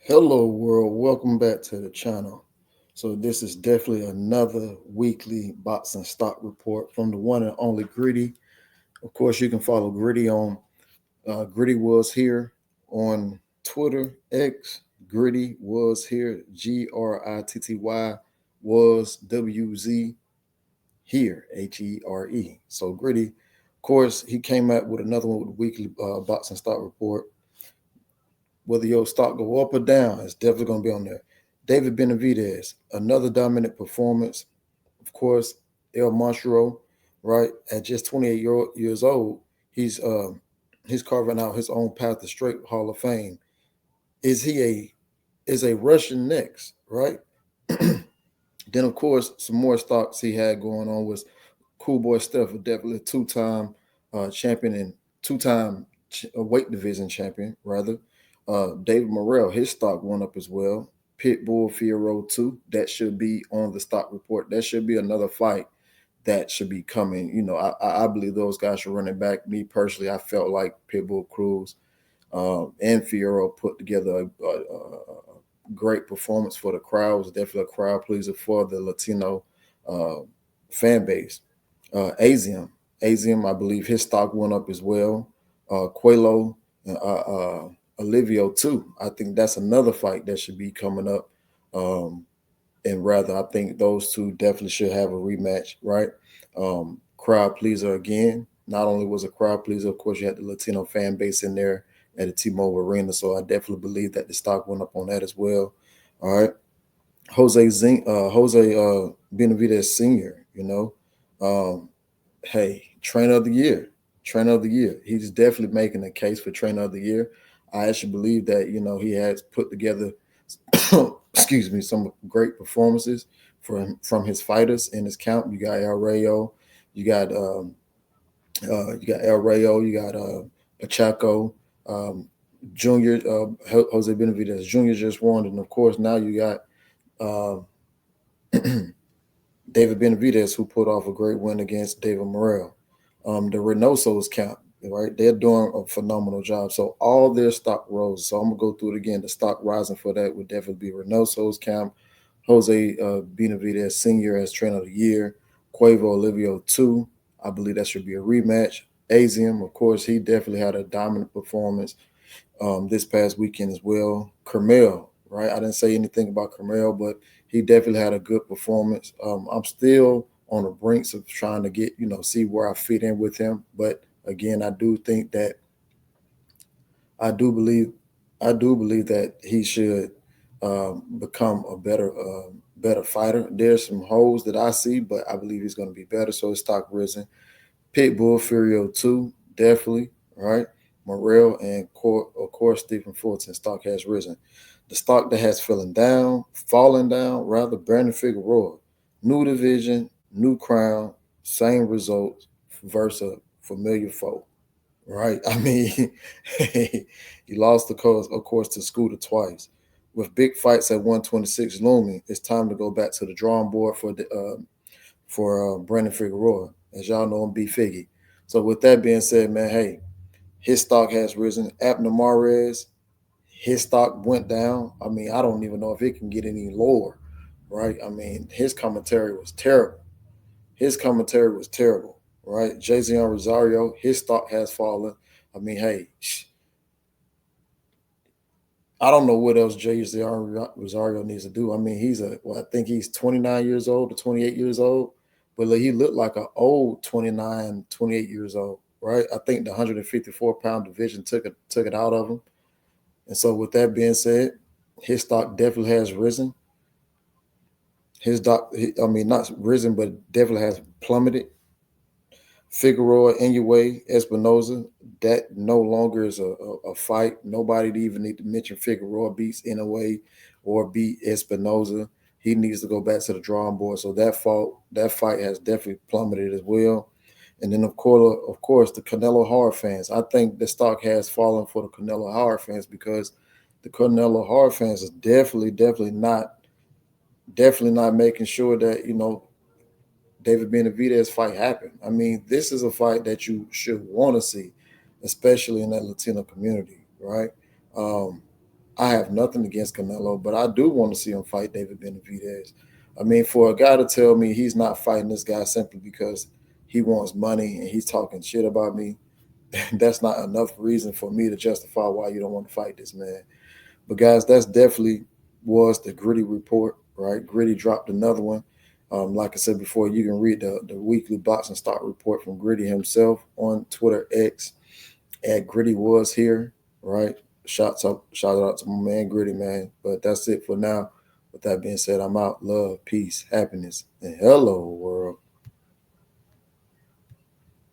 Hello, world. Welcome back to the channel. So, this is definitely another weekly boxing stock report from the one and only Gritty. Of course, you can follow Gritty on Gritty Was Here on Twitter, X. Gritty Was Here, Gritty was WZ Here, HERE. So, Gritty, of course, he came out with another one with the weekly boxing stock report. Whether your stock go up or down, it's definitely going to be on there. David Benavidez, another dominant performance. Of course, El Monstro, right at just 28 years old, he's carving out his own path to straight Hall of Fame. Is he a Russian next, right? Then of course some more stocks he had going on was Cool Boy Steph, definitely a two-time champion and two-time weight division champion, rather. David Morrell, his stock went up as well. Pitbull Fierro 2, that should be on the stock report. That should be another fight that should be coming. I believe those guys should run it back. Me personally, I felt like Pitbull Cruz and Fierro put together a great performance for the crowd. It was definitely a crowd pleaser for the Latino uh, fan base. Azium. Azium, I believe his stock went up as well. Quelo and Olivio too. I think that's another fight that should be coming up. And rather, I think those two definitely should have a rematch, right? Crowd pleaser again. Not only was a crowd pleaser, of course, you had the Latino fan base in there at the T-Mobile Arena. So I definitely believe that the stock went up on that as well. All right. Jose Benavidez Sr., um, hey, trainer of the year, trainer of the year. He's definitely making a case for trainer of the year. I actually believe that he has put together, excuse me, some great performances from his fighters in his camp. You got El Rayo, you got El Rayo, you got Pacheco, um, Junior, Jose Benavidez Jr. just won, and of course now you got uh, David Benavidez, who put off a great win against David Morrell. The Reynoso's camp, right? They're doing a phenomenal job. So all their stock rose. So I'm gonna go through it again. The stock rising for that would definitely be Reynoso's camp, Jose Benavidez Senior as trainer of the year, Quavo Olivio 2. I believe that should be a rematch. Azium, of course, he definitely had a dominant performance this past weekend as well. Kermel, right? I didn't say anything about Kermel, but he definitely had a good performance. I'm still on the brinks of trying to get, see where I fit in with him. But again, I do think that I do believe I do believe that he should become a better fighter. There's some holes that I see, but I believe he's going to be better. So his stock risen. Pitbull Furio 2, definitely, right? Morrell and of course Stephen Fulton stock has risen. The stock that has fallen down, rather, Brandon Figueroa. New division, new crown, same results versus familiar foe, right? I mean, he lost of course, to Scooter twice. With big fights at 126 looming, it's time to go back to the drawing board for Brandon Figueroa. As y'all know him, B Figgy. So with that being said, man, hey, his stock has risen. Abner Mares, his stock went down. I mean, I don't even know if it can get any lower, right? I mean, his commentary was terrible. His commentary was terrible, right? Jason Rosario, his stock has fallen. I mean, hey, I don't know what else Jason Rosario needs to do. I mean, I think he's 29 years old or 28 years old, but he looked like an old 29, 28 years old, right? I think the 154-pound division took it out of him. And so, with that being said, his stock definitely has risen. I mean, not risen, but definitely has plummeted. Figueroa, Inoue, Espinoza, that no longer is a fight. Nobody even need to mention Figueroa beats Inoue or beat Espinoza. He needs to go back to the drawing board. So that fight has definitely plummeted as well. And then of course, the Canelo Hard fans. I think the stock has fallen for the Canelo Hard fans because the Canelo Hard fans is definitely not making sure that David Benavidez fight happened. I mean, this is a fight that you should want to see, especially in that Latino community, right? Um, I have nothing against Canelo, but I do want to see him fight David Benavidez. I mean, for a guy to tell me he's not fighting this guy simply because he wants money and he's talking shit about me, that's not enough reason for me to justify why you don't want to fight this man. But guys, that's definitely was the Gritty report, right? Gritty dropped another one. Like I said before, you can read the weekly boxing stock report from Gritty himself on Twitter X at Gritty was here, right? Shout out to my man Gritty, man. But that's it for now. With that being said, I'm out. Love, peace, happiness, and hello world.